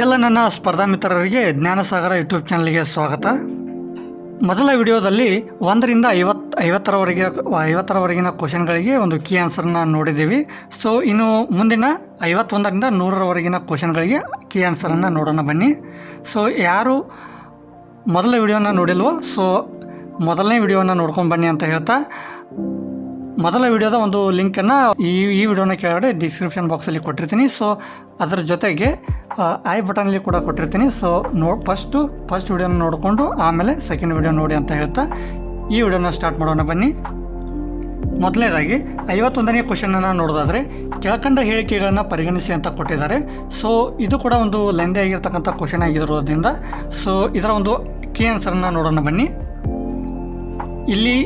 ಎಲ್ಲ ನನ್ನ ಸ್ಪರ್ಧಾ ಮಿತ್ರರಿಗೆ ಜ್ಞಾನಸಾಗರ ಯೂಟ್ಯೂಬ್ ಚಾನಲ್ಗೆ ಸ್ವಾಗತ. ಮೊದಲ ವಿಡಿಯೋದಲ್ಲಿ 1ರಿಂದ 50ರವರೆಗಿನ ಕ್ವಶನ್ಗಳಿಗೆ ಒಂದು ಕೀ ಆನ್ಸರ್ನ ನೋಡಿದ್ದೀವಿ. ಸೊ ಇನ್ನು ಮುಂದಿನ 51ರಿಂದ 100ರವರೆಗಿನ ಕ್ವಶನ್ಗಳಿಗೆ ಕೀ ಆನ್ಸರನ್ನು ನೋಡೋಣ ಬನ್ನಿ. ಸೊ ಯಾರು ಮೊದಲ ವಿಡಿಯೋನ ನೋಡಿಲ್ವೋ ಸೊ ಮೊದಲನೇ ವಿಡಿಯೋನ ನೋಡ್ಕೊಂಡು ಬನ್ನಿ ಅಂತ ಹೇಳ್ತಾ, ಮೊದಲ ವಿಡಿಯೋದ ಒಂದು ಲಿಂಕನ್ನು ಈ ವಿಡಿಯೋನ ಕೆಳಗಡೆ ಡಿಸ್ಕ್ರಿಪ್ಷನ್ ಬಾಕ್ಸಲ್ಲಿ ಕೊಟ್ಟಿರ್ತೀನಿ. ಸೊ ಅದರ ಜೊತೆಗೆ ಐ ಬಟನಲ್ಲಿ ಕೂಡ ಕೊಟ್ಟಿರ್ತೀನಿ. ಸೊ ಫಸ್ಟ್ ವಿಡಿಯೋನ ನೋಡಿಕೊಂಡು ಆಮೇಲೆ ಸೆಕೆಂಡ್ ವಿಡಿಯೋ ನೋಡಿ ಅಂತ ಹೇಳ್ತಾ ಈ ವಿಡಿಯೋನ ಸ್ಟಾರ್ಟ್ ಮಾಡೋಣ ಬನ್ನಿ. ಮೊದಲನೇದಾಗಿ 51ನೇ ಕ್ವಶನನ್ನು ನೋಡೋದಾದರೆ, ಕೆಳಕಂಡ ಹೇಳಿಕೆಗಳನ್ನು ಪರಿಗಣಿಸಿ ಅಂತ ಕೊಟ್ಟಿದ್ದಾರೆ. ಸೊ ಇದು ಕೂಡ ಒಂದು ಲೆಂದಿ ಆಗಿರ್ತಕ್ಕಂಥ ಕ್ವಶನ್ ಆಗಿರೋದ್ರಿಂದ ಸೊ ಇದರ ಒಂದು ಕೀ ಆನ್ಸರನ್ನು ನೋಡೋಣ ಬನ್ನಿ. ಇಲ್ಲಿ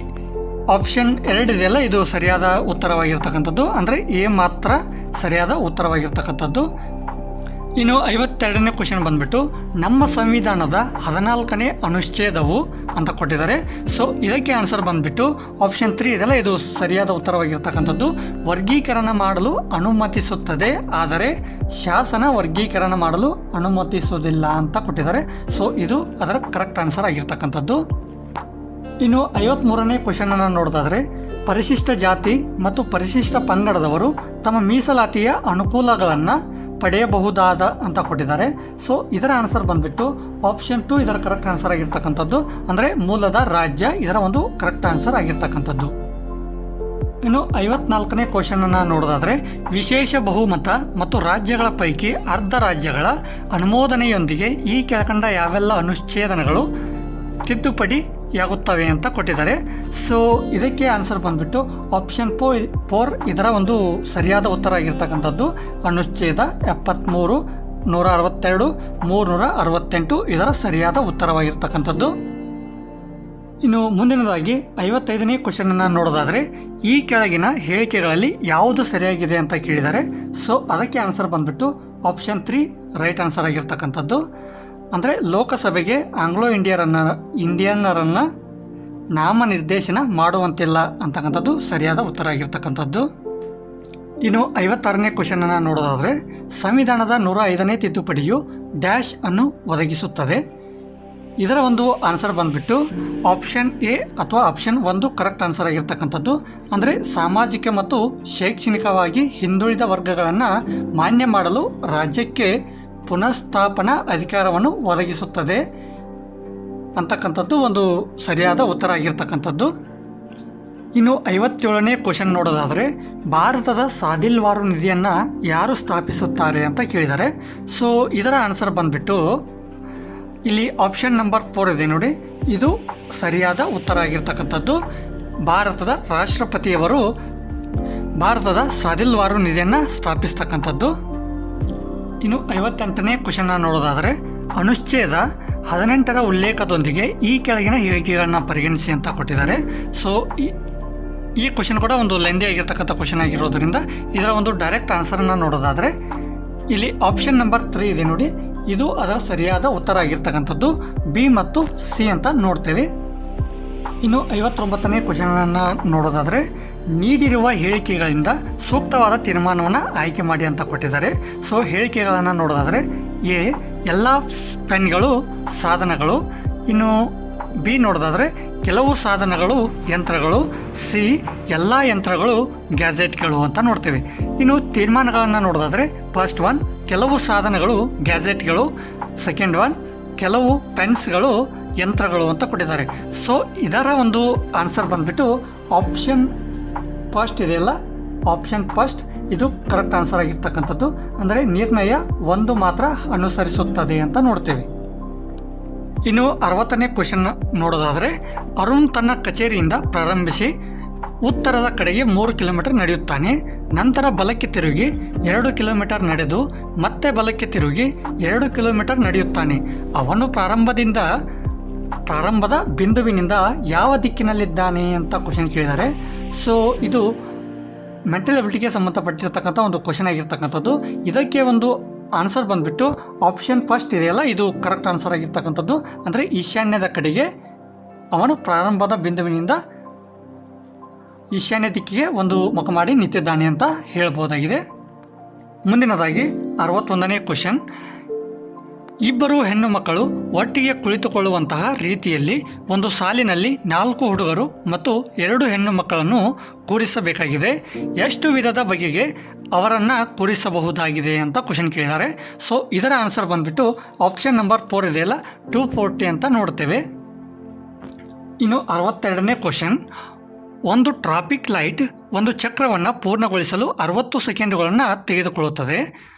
ಆಪ್ಷನ್ 2 ಇದೆಯಲ್ಲ, ಇದು ಸರಿಯಾದ ಉತ್ತರವಾಗಿರ್ತಕ್ಕಂಥದ್ದು, ಅಂದರೆ ಎ ಮಾತ್ರ ಸರಿಯಾದ ಉತ್ತರವಾಗಿರ್ತಕ್ಕಂಥದ್ದು. ಇನ್ನು 52ನೇ ಕ್ವಶನ್ ಬಂದುಬಿಟ್ಟು, ನಮ್ಮ ಸಂವಿಧಾನದ 14ನೇ ಅನುಚ್ಛೇದವು ಅಂತ ಕೊಟ್ಟಿದ್ದಾರೆ. ಸೊ ಇದಕ್ಕೆ ಆನ್ಸರ್ ಬಂದುಬಿಟ್ಟು ಆಪ್ಷನ್ 3 ಇದೆಯಲ್ಲ, ಇದು ಸರಿಯಾದ ಉತ್ತರವಾಗಿರ್ತಕ್ಕಂಥದ್ದು. ವರ್ಗೀಕರಣ ಮಾಡಲು ಅನುಮತಿಸುತ್ತದೆ, ಆದರೆ ಶಾಸನ ವರ್ಗೀಕರಣ ಮಾಡಲು ಅನುಮತಿಸುವುದಿಲ್ಲ ಅಂತ ಕೊಟ್ಟಿದ್ದಾರೆ. ಸೊ ಇದು ಅದರ ಕರೆಕ್ಟ್ ಆನ್ಸರ್ ಆಗಿರ್ತಕ್ಕಂಥದ್ದು. ಇನ್ನು 53ನೇ ಕ್ವಶನನ್ನು ನೋಡೋದಾದರೆ, ಪರಿಶಿಷ್ಟ ಜಾತಿ ಮತ್ತು ಪರಿಶಿಷ್ಟ ಪಂಗಡದವರು ತಮ್ಮ ಮೀಸಲಾತಿಯ ಅನುಕೂಲಗಳನ್ನು ಪಡೆಯಬಹುದಾದ ಅಂತ ಕೊಟ್ಟಿದ್ದಾರೆ. ಸೊ ಇದರ ಆನ್ಸರ್ ಬಂದುಬಿಟ್ಟು ಆಪ್ಷನ್ 2 ಇದರ ಕರೆಕ್ಟ್ ಆನ್ಸರ್ ಆಗಿರ್ತಕ್ಕಂಥದ್ದು, ಅಂದರೆ ಮೂಲದ ರಾಜ್ಯ ಇದರ ಒಂದು ಕರೆಕ್ಟ್ ಆನ್ಸರ್ ಆಗಿರ್ತಕ್ಕಂಥದ್ದು. ಇನ್ನು 54ನೇ ಕ್ವಶನನ್ನು ನೋಡೋದಾದರೆ, ವಿಶೇಷ ಬಹುಮತ ಮತ್ತು ರಾಜ್ಯಗಳ ಪೈಕಿ ಅರ್ಧ ರಾಜ್ಯಗಳ ಅನುಮೋದನೆಯೊಂದಿಗೆ ಈ ಕೆಳಕಂಡ ಯಾವೆಲ್ಲ ಅನುಚ್ಛೇದನಗಳು ತಿದ್ದುಪಡಿಯಾಗುತ್ತವೆ ಅಂತ ಕೊಟ್ಟಿದ್ದಾರೆ. ಸೊ ಇದಕ್ಕೆ ಆನ್ಸರ್ ಬಂದುಬಿಟ್ಟು ಆಪ್ಷನ್ 4 ಇದರ ಒಂದು ಸರಿಯಾದ ಉತ್ತರ ಆಗಿರ್ತಕ್ಕಂಥದ್ದು. ಅನುಚ್ಛೇದ 73, 162, 368 ಇದರ ಸರಿಯಾದ ಉತ್ತರವಾಗಿರ್ತಕ್ಕಂಥದ್ದು. ಇನ್ನು ಮುಂದಿನದಾಗಿ 55ನೇ ಕ್ವಶನನ್ನು ನೋಡೋದಾದರೆ, ಈ ಕೆಳಗಿನ ಹೇಳಿಕೆಗಳಲ್ಲಿ ಯಾವುದು ಸರಿಯಾಗಿದೆ ಅಂತ ಕೇಳಿದ್ದಾರೆ. ಸೊ ಅದಕ್ಕೆ ಆನ್ಸರ್ ಬಂದುಬಿಟ್ಟು ಆಪ್ಷನ್ 3 ರೈಟ್ ಆನ್ಸರ್ ಆಗಿರ್ತಕ್ಕಂಥದ್ದು. ಅಂದರೆ ಲೋಕಸಭೆಗೆ ಆಂಗ್ಲೋ ಇಂಡಿಯನ್ನರನ್ನು ನಾಮನಿರ್ದೇಶನ ಮಾಡುವಂತಿಲ್ಲ ಅಂತಕ್ಕಂಥದ್ದು ಸರಿಯಾದ ಉತ್ತರ ಆಗಿರ್ತಕ್ಕಂಥದ್ದು. ಇನ್ನು 56ನೇ ಕ್ವಶನನ್ನು ನೋಡೋದಾದರೆ, ಸಂವಿಧಾನದ 105ನೇ ತಿದ್ದುಪಡಿಯು ಡ್ಯಾಶ್ ಅನ್ನು ಒದಗಿಸುತ್ತದೆ. ಇದರ ಒಂದು ಆನ್ಸರ್ ಬಂದುಬಿಟ್ಟು ಆಪ್ಷನ್ ಎ ಅಥವಾ ಆಪ್ಷನ್ 1 ಕರೆಕ್ಟ್ ಆನ್ಸರ್ ಆಗಿರ್ತಕ್ಕಂಥದ್ದು. ಅಂದರೆ ಸಾಮಾಜಿಕ ಮತ್ತು ಶೈಕ್ಷಣಿಕವಾಗಿ ಹಿಂದುಳಿದ ವರ್ಗಗಳನ್ನು ಮಾನ್ಯ ಮಾಡಲು ರಾಜ್ಯಕ್ಕೆ ಪುನಃಸ್ಥಾಪನಾ ಅಧಿಕಾರವನ್ನು ಒದಗಿಸುತ್ತದೆ ಅಂತಕ್ಕಂಥದ್ದು ಒಂದು ಸರಿಯಾದ ಉತ್ತರ ಆಗಿರ್ತಕ್ಕಂಥದ್ದು. ಇನ್ನು 57ನೇ ಕ್ವಶನ್ ನೋಡೋದಾದರೆ, ಭಾರತದ ಸಾದಿಲ್ವಾರು ನಿಧಿಯನ್ನು ಯಾರು ಸ್ಥಾಪಿಸುತ್ತಾರೆ ಅಂತ ಕೇಳಿದ್ದಾರೆ. ಸೊ ಇದರ ಆನ್ಸರ್ ಬಂದುಬಿಟ್ಟು ಇಲ್ಲಿ ಆಪ್ಷನ್ ನಂಬರ್ 4 ಇದೆ ನೋಡಿ, ಇದು ಸರಿಯಾದ ಉತ್ತರ ಆಗಿರ್ತಕ್ಕಂಥದ್ದು. ಭಾರತದ ರಾಷ್ಟ್ರಪತಿಯವರು ಭಾರತದ ಸಾದಿಲ್ವಾರು ನಿಧಿಯನ್ನು ಸ್ಥಾಪಿಸ್ತಕ್ಕಂಥದ್ದು. ಇನ್ನು 58ನೇ ಕ್ವಶನ್ನ ನೋಡೋದಾದರೆ, ಅನುಚ್ಛೇದ 18ರ ಉಲ್ಲೇಖದೊಂದಿಗೆ ಈ ಕೆಳಗಿನ ಹೇಳಿಕೆಗಳನ್ನು ಪರಿಗಣಿಸಿ ಅಂತ ಕೊಟ್ಟಿದ್ದಾರೆ. ಸೊ ಈ ಕ್ವಶನ್ ಕೂಡ ಒಂದು ಲೆಂದಿ ಆಗಿರ್ತಕ್ಕಂಥ ಕ್ವಶನ್ ಆಗಿರೋದ್ರಿಂದ ಇದರ ಒಂದು ಡೈರೆಕ್ಟ್ ಆನ್ಸರನ್ನು ನೋಡೋದಾದರೆ ಇಲ್ಲಿ ಆಪ್ಷನ್ ನಂಬರ್ 3 ಇದೆ ನೋಡಿ, ಇದು ಅದರ ಸರಿಯಾದ ಉತ್ತರ ಆಗಿರ್ತಕ್ಕಂಥದ್ದು. ಬಿ ಮತ್ತು ಸಿ ಅಂತ ನೋಡ್ತೇವೆ. ಇನ್ನು 59ನೇ ಕ್ವಶನನ್ನು ನೋಡೋದಾದರೆ, ನೀಡಿರುವ ಹೇಳಿಕೆಗಳಿಂದ ಸೂಕ್ತವಾದ ತೀರ್ಮಾನವನ್ನು ಆಯ್ಕೆ ಮಾಡಿ ಅಂತ ಕೊಟ್ಟಿದ್ದಾರೆ. ಸೊ ಹೇಳಿಕೆಗಳನ್ನು ನೋಡೋದಾದರೆ, ಎ ಎಲ್ಲ ಪೆನ್ಗಳು ಸಾಧನಗಳು, ಇನ್ನು ಬಿ ನೋಡೋದಾದರೆ ಕೆಲವು ಸಾಧನಗಳು ಯಂತ್ರಗಳು, ಸಿ ಎಲ್ಲ ಯಂತ್ರಗಳು ಗ್ಯಾಜೆಟ್ಗಳು ಅಂತ ನೋಡ್ತೇವೆ. ಇನ್ನು ತೀರ್ಮಾನಗಳನ್ನು ನೋಡೋದಾದರೆ, ಫಸ್ಟ್ 1 ಕೆಲವು ಸಾಧನಗಳು ಗ್ಯಾಜೆಟ್ಗಳು, ಸೆಕೆಂಡ್ 1 ಕೆಲವು ಪೆನ್ಸ್ಗಳು ಯಂತ್ರಗಳು ಅಂತ ಕೊಟ್ಟಿದ್ದಾರೆ. ಸೊ ಇದರ ಒಂದು ಆನ್ಸರ್ ಬಂದುಬಿಟ್ಟು ಆಪ್ಷನ್ ಫಸ್ಟ್ ಇದೆಯಲ್ಲ, ಆಪ್ಷನ್ ಫಸ್ಟ್ ಇದು ಕರೆಕ್ಟ್ ಆನ್ಸರ್ ಆಗಿರ್ತಕ್ಕಂಥದ್ದು. ಅಂದರೆ ನಿರ್ಣಯ 1 ಮಾತ್ರ ಅನುಸರಿಸುತ್ತದೆ ಅಂತ ನೋಡ್ತೇವೆ. ಇನ್ನು 60ನೇ ಕ್ವಶನ್ ನೋಡೋದಾದರೆ, ಅರುಣ್ ತನ್ನ ಕಚೇರಿಯಿಂದ ಪ್ರಾರಂಭಿಸಿ ಉತ್ತರದ ಕಡೆಗೆ 3 ಕಿಲೋಮೀಟರ್ ನಡೆಯುತ್ತಾನೆ. ನಂತರ ಬಲಕ್ಕೆ ತಿರುಗಿ 2 ಕಿಲೋಮೀಟರ್ ನಡೆದು ಮತ್ತೆ ಬಲಕ್ಕೆ ತಿರುಗಿ 2 ಕಿಲೋಮೀಟರ್ ನಡೆಯುತ್ತಾನೆ. ಅವನು ಪ್ರಾರಂಭದ ಬಿಂದುವಿನಿಂದ ಯಾವ ದಿಕ್ಕಿನಲ್ಲಿದ್ದಾನೆ ಅಂತ ಕ್ವಶನ್ ಕೇಳಿದ್ದಾರೆ. ಸೊ ಇದು ಮೆಂಟಲ್ ಎಬಿಲಿಟಿಗೆ ಸಂಬಂಧಪಟ್ಟಿರ್ತಕ್ಕಂಥ ಒಂದು ಕ್ವಶನ್ ಆಗಿರ್ತಕ್ಕಂಥದ್ದು. ಇದಕ್ಕೆ ಒಂದು ಆನ್ಸರ್ ಬಂದುಬಿಟ್ಟು ಆಪ್ಷನ್ ಫಸ್ಟ್ ಇದೆಯಲ್ಲ, ಇದು ಕರೆಕ್ಟ್ ಆನ್ಸರ್ ಆಗಿರ್ತಕ್ಕಂಥದ್ದು. ಅಂದರೆ ಈಶಾನ್ಯದ ಕಡೆಗೆ ಅವನು ಪ್ರಾರಂಭದ ಬಿಂದುವಿನಿಂದ ಈಶಾನ್ಯ ದಿಕ್ಕಿಗೆ ಒಂದು ಮುಖ ಮಾಡಿ ನಿಂತಿದ್ದಾನೆ ಅಂತ ಹೇಳ್ಬೋದಾಗಿದೆ. ಮುಂದಿನದಾಗಿ 61ನೇ ಕ್ವಶನ್, ಇಬ್ಬರು ಹೆಣ್ಣು ಮಕ್ಕಳು ಒಟ್ಟಿಗೆ ಕುಳಿತುಕೊಳ್ಳುವಂತಹ ರೀತಿಯಲ್ಲಿ ಒಂದು ಸಾಲಿನಲ್ಲಿ 4 ಹುಡುಗರು ಮತ್ತು 2 ಹೆಣ್ಣು ಮಕ್ಕಳನ್ನು ಕೂರಿಸಬೇಕಾಗಿದೆ. ಎಷ್ಟು ವಿಧದ ಬಗೆಗೆ ಅವರನ್ನು ಕೂರಿಸಬಹುದಾಗಿದೆ ಅಂತ ಕ್ವಶನ್ ಕೇಳಿದ್ದಾರೆ. ಸೊ ಇದರ ಆನ್ಸರ್ ಬಂದ್ಬಿಟ್ಟು ಆಪ್ಷನ್ ನಂಬರ್ 4 ಇದೆಯಲ್ಲ 240 ಅಂತ ನೋಡ್ತೇವೆ. ಇನ್ನು 62ನೇ ಕ್ವಶನ್, ಒಂದು ಟ್ರಾಫಿಕ್ ಲೈಟ್ ಒಂದು ಚಕ್ರವನ್ನು ಪೂರ್ಣಗೊಳಿಸಲು 60 ಸೆಕೆಂಡುಗಳನ್ನು ತೆಗೆದುಕೊಳ್ಳುತ್ತದೆ.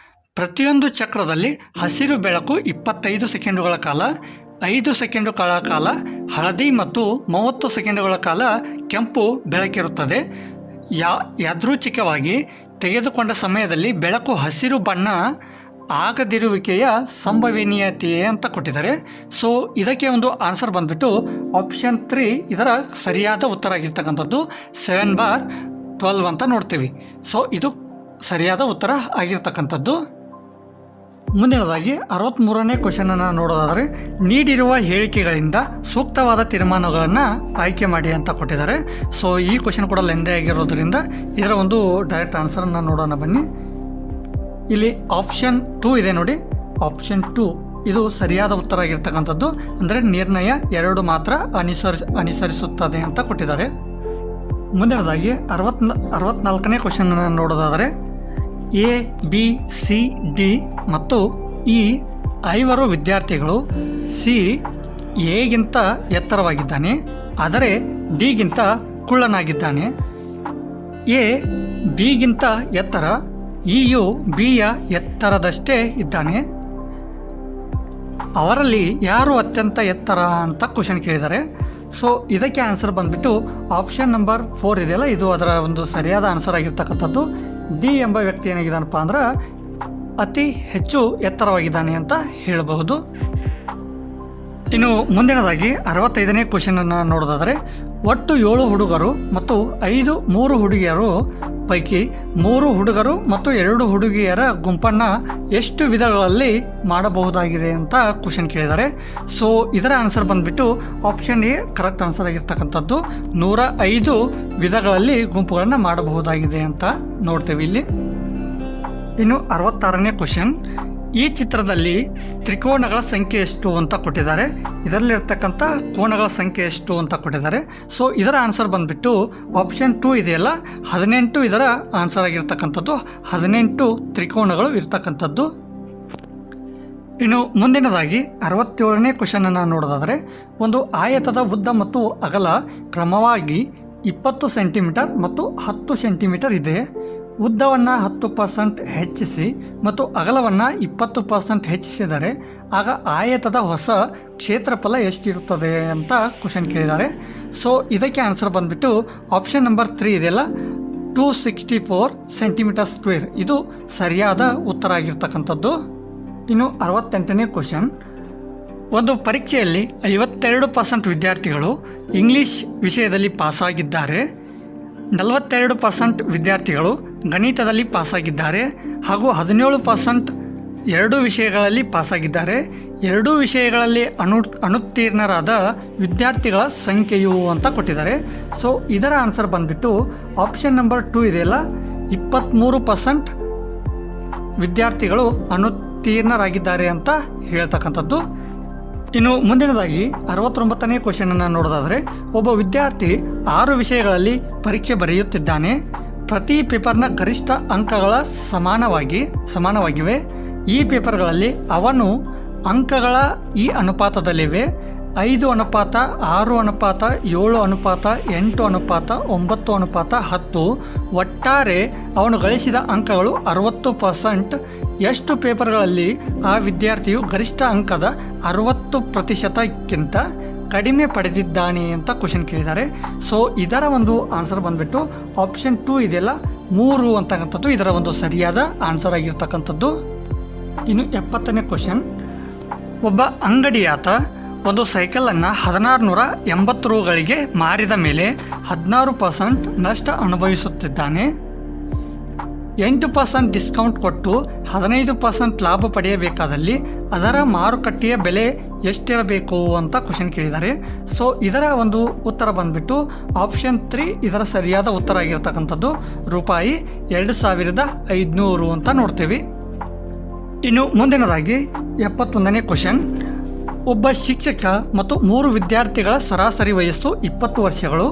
ಪ್ರತಿಯೊಂದು ಚಕ್ರದಲ್ಲಿ ಹಸಿರು ಬೆಳಕು 25 ಸೆಕೆಂಡುಗಳ ಕಾಲ, 5 ಸೆಕೆಂಡುಗಳ ಕಾಲ ಹಳದಿ ಮತ್ತು 30 ಸೆಕೆಂಡುಗಳ ಕಾಲ ಕೆಂಪು ಬೆಳಕಿರುತ್ತದೆ. ಯಾದೃಚ್ಛಿಕವಾಗಿ ತೆಗೆದುಕೊಂಡ ಸಮಯದಲ್ಲಿ ಬೆಳಕು ಹಸಿರು ಬಣ್ಣ ಆಗದಿರುವಿಕೆಯ ಸಂಭವನೀಯತೆ ಅಂತ ಕೊಟ್ಟಿದ್ದಾರೆ. ಸೊ ಇದಕ್ಕೆ ಒಂದು ಆನ್ಸರ್ ಬಂದ್ಬಿಟ್ಟು ಆಪ್ಷನ್ 3 ಇದರ ಸರಿಯಾದ ಉತ್ತರ ಆಗಿರ್ತಕ್ಕಂಥದ್ದು 7/12 ಅಂತ ನೋಡ್ತೀವಿ. ಸೊ ಇದು ಸರಿಯಾದ ಉತ್ತರ ಆಗಿರ್ತಕ್ಕಂಥದ್ದು. ಮುಂದಿನದಾಗಿ 63ನೇ ಕ್ವಶನನ್ನು ನೋಡೋದಾದರೆ, ನೀಡಿರುವ ಹೇಳಿಕೆಗಳಿಂದ ಸೂಕ್ತವಾದ ತೀರ್ಮಾನಗಳನ್ನು ಆಯ್ಕೆ ಮಾಡಿ ಅಂತ ಕೊಟ್ಟಿದ್ದಾರೆ. ಸೊ ಈ ಕ್ವಶನ್ ಕೂಡ ಲೆಂದೇ ಆಗಿರೋದ್ರಿಂದ ಇದರ ಒಂದು ಡೈರೆಕ್ಟ್ ಆನ್ಸರನ್ನು ನೋಡೋಣ ಬನ್ನಿ. ಇಲ್ಲಿ ಆಪ್ಷನ್ 2 ಇದೆ ನೋಡಿ, ಆಪ್ಷನ್ 2 ಇದು ಸರಿಯಾದ ಉತ್ತರ ಆಗಿರ್ತಕ್ಕಂಥದ್ದು. ಅಂದರೆ ನಿರ್ಣಯ 2 ಮಾತ್ರ ಅನುಸರಿಸುತ್ತದೆ ಅಂತ ಕೊಟ್ಟಿದ್ದಾರೆ. ಮುಂದಿನದಾಗಿ 64ನೇ ಕ್ವಶನನ್ನು ನೋಡೋದಾದರೆ, ಎ ಬಿ ಸಿ ಡಿ ಮತ್ತು ಈ 5 ವಿದ್ಯಾರ್ಥಿಗಳು ಸಿ ಎಗಿಂತ ಎತ್ತರವಾಗಿದ್ದಾನೆ, ಆದರೆ ಡಿಗಿಂತ ಕುಳ್ಳನಾಗಿದ್ದಾನೆ. ಎ ಬಿಗಿಂತ ಎತ್ತರ, ಇಯು ಬಿಯ ಎತ್ತರದಷ್ಟೇ ಇದ್ದಾನೆ. ಅವರಲ್ಲಿ ಯಾರು ಅತ್ಯಂತ ಎತ್ತರ ಅಂತ ಕ್ವಶನ್ ಕೇಳಿದ್ದಾರೆ. ಸೊ ಇದಕ್ಕೆ ಆನ್ಸರ್ ಬಂದ್ಬಿಟ್ಟು ಆಪ್ಷನ್ ನಂಬರ್ 4 ಇದೆಯಲ್ಲ, ಇದು ಅದರ ಒಂದು ಸರಿಯಾದ ಆನ್ಸರ್ ಆಗಿರ್ತಕ್ಕಂಥದ್ದು. ಡಿ ಎಂಬ ವ್ಯಕ್ತಿ ಏನಾಗಿದ್ದಾನಪ್ಪ ಅಂದ್ರೆ ಅತಿ ಹೆಚ್ಚು ಎತ್ತರವಾಗಿದ್ದಾನೆ ಅಂತ ಹೇಳಬಹುದು. ಇನ್ನು ಮುಂದಿನದಾಗಿ 65ನೇ ಕ್ವಶನನ್ನು ನೋಡೋದಾದರೆ, ಒಟ್ಟು 7 ಹುಡುಗರು ಮತ್ತು 3 ಹುಡುಗಿಯರು ಪೈಕಿ 3 ಹುಡುಗರು ಮತ್ತು 2 ಹುಡುಗಿಯರ ಗುಂಪನ್ನು ಎಷ್ಟು ವಿಧಗಳಲ್ಲಿ ಮಾಡಬಹುದಾಗಿದೆ ಅಂತ ಕ್ವಶನ್ ಕೇಳಿದ್ದಾರೆ. ಸೊ ಇದರ ಆನ್ಸರ್ ಬಂದ್ಬಿಟ್ಟು ಆಪ್ಷನ್ ಎ ಕರೆಕ್ಟ್ ಆನ್ಸರ್ ಆಗಿರ್ತಕ್ಕಂಥದ್ದು. 105 ವಿಧಗಳಲ್ಲಿ ಗುಂಪುಗಳನ್ನು ಮಾಡಬಹುದಾಗಿದೆ ಅಂತ ನೋಡ್ತೇವೆ ಇಲ್ಲಿ. ಇನ್ನು 66ನೇ ಕ್ವಶನ್, ಈ ಚಿತ್ರದಲ್ಲಿ ತ್ರಿಕೋನಗಳ ಸಂಖ್ಯೆ ಎಷ್ಟು ಅಂತ ಕೊಟ್ಟಿದ್ದಾರೆ, ಇದರಲ್ಲಿರ್ತಕ್ಕಂಥ ಕೋನಗಳ ಸಂಖ್ಯೆ ಎಷ್ಟು ಅಂತ ಕೊಟ್ಟಿದ್ದಾರೆ. ಸೊ ಇದರ ಆನ್ಸರ್ ಬಂದ್ಬಿಟ್ಟು ಆಪ್ಷನ್ 2 ಇದೆಯಲ್ಲ 18 ಇದರ ಆನ್ಸರ್ ಆಗಿರ್ತಕ್ಕಂಥದ್ದು. 18 ತ್ರಿಕೋನಗಳು ಇರ್ತಕ್ಕಂಥದ್ದು. ಇನ್ನು ಮುಂದಿನದಾಗಿ 67ನೇ ಕ್ವಶನನ್ನು ನೋಡೋದಾದರೆ, ಒಂದು ಆಯತದ ಉದ್ದ ಮತ್ತು ಅಗಲ ಕ್ರಮವಾಗಿ 20 ಸೆಂಟಿಮೀಟರ್ ಮತ್ತು 10 ಸೆಂಟಿಮೀಟರ್ ಇದೆ. ಉದ್ದವನ್ನು 10% ಹೆಚ್ಚಿಸಿ ಮತ್ತು ಅಗಲವನ್ನು 20% ಹೆಚ್ಚಿಸಿದರೆ ಆಗ ಆಯತದ ಹೊಸ ಕ್ಷೇತ್ರಫಲ ಎಷ್ಟಿರುತ್ತದೆ ಅಂತ ಕ್ವಶನ್ ಕೇಳಿದ್ದಾರೆ. ಸೊ ಇದಕ್ಕೆ ಆನ್ಸರ್ ಬಂದ್ಬಿಟ್ಟು ಆಪ್ಷನ್ ನಂಬರ್ 3 ಇದೆಯಲ್ಲ 264 ಸೆಂಟಿಮೀಟರ್ ಸ್ಕ್ವೇರ್, ಇದು ಸರಿಯಾದ ಉತ್ತರ ಆಗಿರ್ತಕ್ಕಂಥದ್ದು. ಇನ್ನು 68ನೇ ಕ್ವಶನ್, ಒಂದು ಪರೀಕ್ಷೆಯಲ್ಲಿ 52% ವಿದ್ಯಾರ್ಥಿಗಳು ಇಂಗ್ಲೀಷ್ ವಿಷಯದಲ್ಲಿ ಪಾಸಾಗಿದ್ದಾರೆ, 42% ವಿದ್ಯಾರ್ಥಿಗಳು ಗಣಿತದಲ್ಲಿ ಪಾಸಾಗಿದ್ದಾರೆ ಹಾಗೂ 17% 2 ವಿಷಯಗಳಲ್ಲಿ ಪಾಸಾಗಿದ್ದಾರೆ. 2 ವಿಷಯಗಳಲ್ಲಿ ಅನುತ್ತೀರ್ಣರಾದ ವಿದ್ಯಾರ್ಥಿಗಳ ಸಂಖ್ಯೆಯು ಅಂತ ಕೊಟ್ಟಿದ್ದಾರೆ. ಸೊ ಇದರ ಆನ್ಸರ್ ಬಂದ್ಬಿಟ್ಟು ಆಪ್ಷನ್ ನಂಬರ್ 2 ಇದೆಯಲ್ಲ 23% ವಿದ್ಯಾರ್ಥಿಗಳು ಅನುತ್ತೀರ್ಣರಾಗಿದ್ದಾರೆ ಅಂತ ಹೇಳ್ತಕ್ಕಂಥದ್ದು. ಇನ್ನು ಮುಂದಿನದಾಗಿ 69ನೇ ಕ್ವಶನನ್ನು ನೋಡೋದಾದರೆ, ಒಬ್ಬ ವಿದ್ಯಾರ್ಥಿ 6 ವಿಷಯಗಳಲ್ಲಿ ಪರೀಕ್ಷೆ ಬರೆಯುತ್ತಿದ್ದಾನೆ. ಪ್ರತಿ ಪೇಪರ್ನ ಗರಿಷ್ಠ ಅಂಕಗಳ ಸಮಾನವಾಗಿವೆ. ಈ ಪೇಪರ್ಗಳಲ್ಲಿ ಅವನು ಅಂಕಗಳ ಈ ಅನುಪಾತದಲ್ಲಿವೆ: 5:6:7:8:9:10. ಒಟ್ಟಾರೆ ಅವನು ಗಳಿಸಿದ ಅಂಕಗಳು 60%. ಎಷ್ಟು ಪೇಪರ್ಗಳಲ್ಲಿ ಆ ವಿದ್ಯಾರ್ಥಿಯು ಗರಿಷ್ಠ ಅಂಕದ 60%ಕ್ಕಿಂತ ಕಡಿಮೆ ಪಡೆದಿದ್ದಾನೆ ಅಂತ ಕ್ವಶನ್ ಕೇಳಿದ್ದಾರೆ. ಸೊ ಇದರ ಒಂದು ಆನ್ಸರ್ ಬಂದ್ಬಿಟ್ಟು ಆಪ್ಷನ್ 2 ಇದೆಯಲ್ಲ 3 ಅಂತಕ್ಕಂಥದ್ದು ಇದರ ಒಂದು ಸರಿಯಾದ ಆನ್ಸರ್ ಆಗಿರ್ತಕ್ಕಂಥದ್ದು. ಇನ್ನು 70ನೇ ಕ್ವಶನ್, ಒಬ್ಬ ಅಂಗಡಿಯಾತ ಒಂದು ಸೈಕಲನ್ನು 1680 ರೂಗಳಿಗೆ ಮಾರಿದ ಮೇಲೆ 16% ನಷ್ಟ ಅನುಭವಿಸುತ್ತಿದ್ದಾನೆ. 8% ಡಿಸ್ಕೌಂಟ್ ಕೊಟ್ಟು 15% ಲಾಭ ಪಡೆಯಬೇಕಾದಲ್ಲಿ ಅದರ ಮಾರುಕಟ್ಟೆಯ ಬೆಲೆ ಎಷ್ಟಿರಬೇಕು ಅಂತ ಕ್ವಶನ್ ಕೇಳಿದ್ದಾರೆ. ಸೊ ಇದರ ಒಂದು ಉತ್ತರ ಬಂದ್ಬಿಟ್ಟು ಆಪ್ಷನ್ 3 ಇದರ ಸರಿಯಾದ ಉತ್ತರ ಆಗಿರ್ತಕ್ಕಂಥದ್ದು. ರೂಪಾಯಿ 2500 ಅಂತ ನೋಡ್ತೀವಿ. ಇನ್ನು ಮುಂದಿನದಾಗಿ 71ನೇ ಕ್ವಶನ್. ಒಬ್ಬ ಶಿಕ್ಷಕ ಮತ್ತು 3 ವಿದ್ಯಾರ್ಥಿಗಳ ಸರಾಸರಿ ವಯಸ್ಸು 20 ವರ್ಷಗಳು.